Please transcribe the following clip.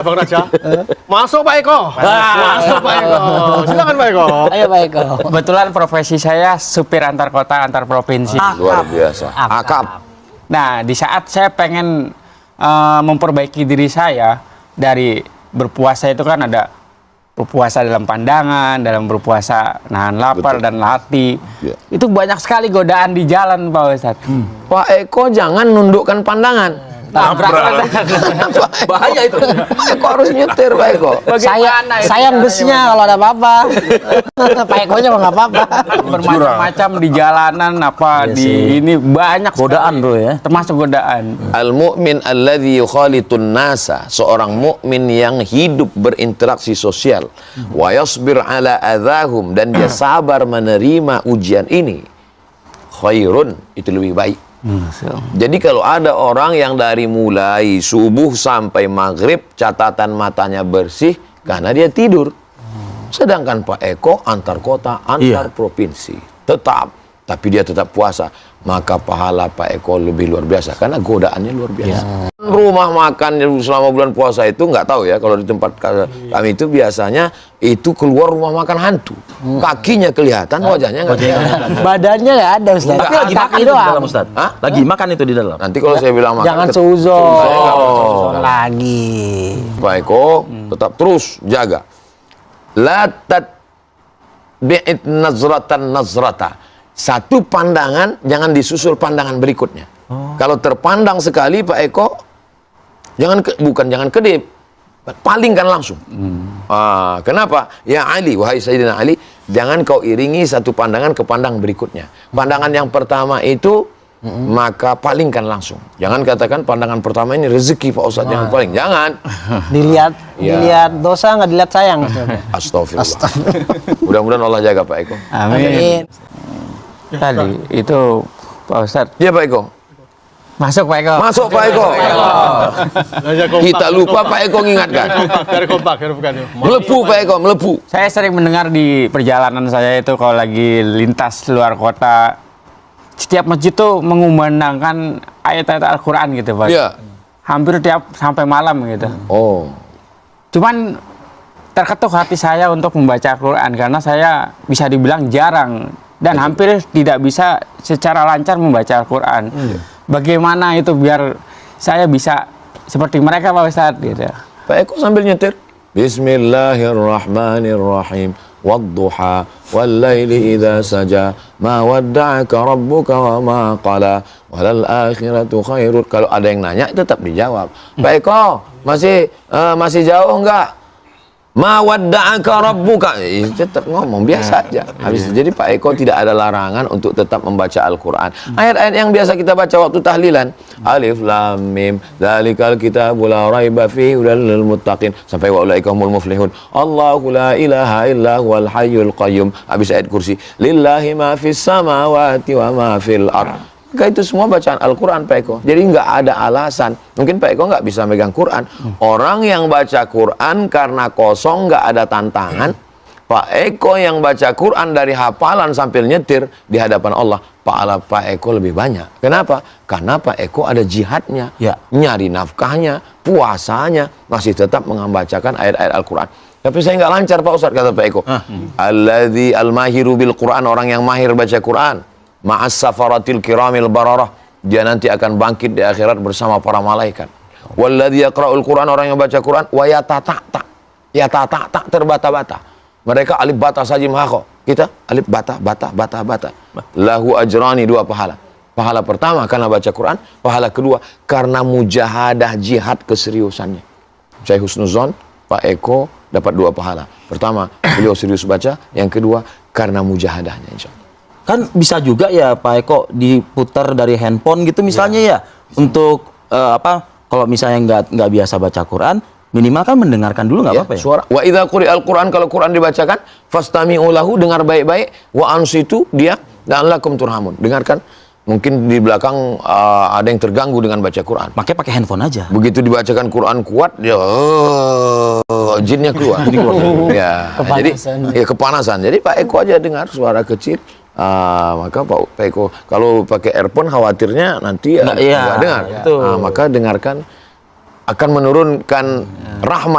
Bang Raja. Masuk Pak Eko. Masuk Pak Eko. Silakan Pak Eko. Ayo Pak Eko. Kebetulan profesi saya supir antar kota, antar provinsi. Luar biasa. Akap. Nah, di saat saya pengen memperbaiki diri saya dari berpuasa itu kan ada berpuasa dalam pandangan, dalam berpuasa nahan lapar. Betul. Dan latih. Ya. Itu banyak sekali godaan di jalan, Pak Ustadz. Pak Eko jangan nundukkan pandangan. Bahaya itu. Pak Eko harus nyetir, Pak Eko. Saya busnya kalau ada apa-apa. Pak Eko nya nggak apa-apa. Bermacam-macam di jalanan apa Iya di sih. ini banyak Godaan sekali. tuh ya. Termasuk godaan. Al-mu'min alladhi yukhalitun nasa, seorang mukmin yang hidup berinteraksi sosial, wa yasbir ala adzahum, dan dia sabar menerima ujian ini, khairun, itu lebih baik. Jadi kalau ada orang yang dari mulai subuh sampai maghrib catatan matanya bersih karena dia tidur, sedangkan Pak Eko antar kota, antar provinsi tetap, tapi dia tetap puasa, maka pahala Pak Eko lebih luar biasa karena godaannya luar biasa. Rumah makan selama bulan puasa itu nggak tahu ya, kalau di tempat kami itu biasanya itu keluar rumah makan hantu, kakinya kelihatan, wajahnya nggak kelihatan. Badannya nggak ada Ustaz. Tapi lagi makan itu di dalam Ustaz. Hah? Lagi makan itu di dalam. Nanti kalau saya bilang makan, Jangan Saya nggak seuzon lagi. Pak Eko tetap terus jaga. La tatbi'it nazratan nazrata. Satu pandangan jangan disusul pandangan berikutnya. Kalau terpandang sekali Pak Eko, jangan kedip, palingkan langsung. Kenapa? Ya Ali, wahai Sayyidina Ali, jangan kau iringi satu pandangan ke pandang berikutnya. Pandangan yang pertama itu maka palingkan langsung. Jangan katakan pandangan pertama ini rezeki Pak Ustadz, jangan paling. Jangan. Dilihat dosa, nggak dilihat sayang. Astagfirullah. Mudah-mudahan Allah jaga Pak Eko. Amin. Tadi itu Pak Ustadz. Iya Pak Eko. Masuk Pak Eko. Masuk Pak Eko. Kita lupa Pak Eko mengingatkan. Biar kompak. Melepuh Pak Eko, melepuh. Saya sering mendengar di perjalanan saya itu kalau lagi lintas luar kota, setiap masjid tuh mengumandangkan ayat-ayat Al-Quran gitu Pak. Iya. Hampir tiap sampai malam gitu. Oh. Cuman terketuk hati saya untuk membaca Al-Quran karena saya bisa dibilang jarang dan hampir tidak bisa secara lancar membaca Al-Quran. Bagaimana itu biar saya bisa seperti mereka Pak Ustadz gitu. Pak Eko sambil nyetir. Bismillahirrahmanirrahim. Wadduha wallaili idza saja ma wadda'aka rabbuka wa ma qala walal akhiratu khairun. Kalau ada yang nanya tetap dijawab. Pak Eko, masih jauh enggak? Ma wadda'aka rabbuka. Tetap ngomong biasa aja. Habis itu, jadi Pak Eko tidak ada larangan untuk tetap membaca Al-Qur'an. Ayat-ayat yang biasa kita baca waktu tahlilan, Alif Lam Mim, dzalikal kitabul la raiba fihi hudal lil muttaqin, sampai wa ulaika humul muflihun. Allahu la ilaha illa huwal hayyul qayyum. Habis ayat kursi, lillahi ma fis samawati wa ma fil ardh. Maka itu semua bacaan Al-Quran Pak Eko. Jadi nggak ada alasan. Mungkin Pak Eko nggak bisa megang Quran. Orang yang baca Quran karena kosong, nggak ada tantangan. Pak Eko yang baca Quran dari hafalan sambil nyetir di hadapan Allah, pahala Pak Eko lebih banyak. Kenapa? Karena Pak Eko ada jihadnya, nyari nafkahnya, puasanya, masih tetap membacakan ayat-ayat Al-Quran. Tapi saya nggak lancar Pak Ustadz, kata Pak Eko. Alladzi al-mahiru bil Quran, orang yang mahir baca Quran. Ma'as safaratil kiramil bararah, dia nanti akan bangkit di akhirat bersama para malaikat. Walladzi yaqra'ul Qur'an, orang yang baca Quran, wa yatata'ta, terbata-bata. Mereka alif bata sajim hakho, kita alif bata. Lahu ajrani, 2 pahala. Pahala pertama karena baca Quran, pahala kedua karena mujahadah jihad keseriusannya. Saya husnuzon, Pak Eko dapat 2 pahala. Pertama, beliau serius baca, yang kedua karena mujahadahnya insyaallah. Kan bisa juga ya Pak Eko diputar dari handphone gitu misalnya ya untuk kalau misalnya nggak biasa baca Quran, minimal kan mendengarkan dulu nggak apa-apa ya. Suara wa idza quri'al Quran, kalau Quran dibacakan fastami'u lahu, dengar baik-baik, wa ansitu, dia la'allakum turhamun, dengarkan. Mungkin di belakang ada yang terganggu dengan baca Quran. Pakai handphone aja. Begitu dibacakan Quran kuat, dia jinnya keluar. Ya, jadi kepanasan. Jadi Pak Eko aja dengar suara kecil. Maka Pak Eko kalau pakai earphone khawatirnya nanti nggak dengar. Maka dengarkan akan menurunkan rahmat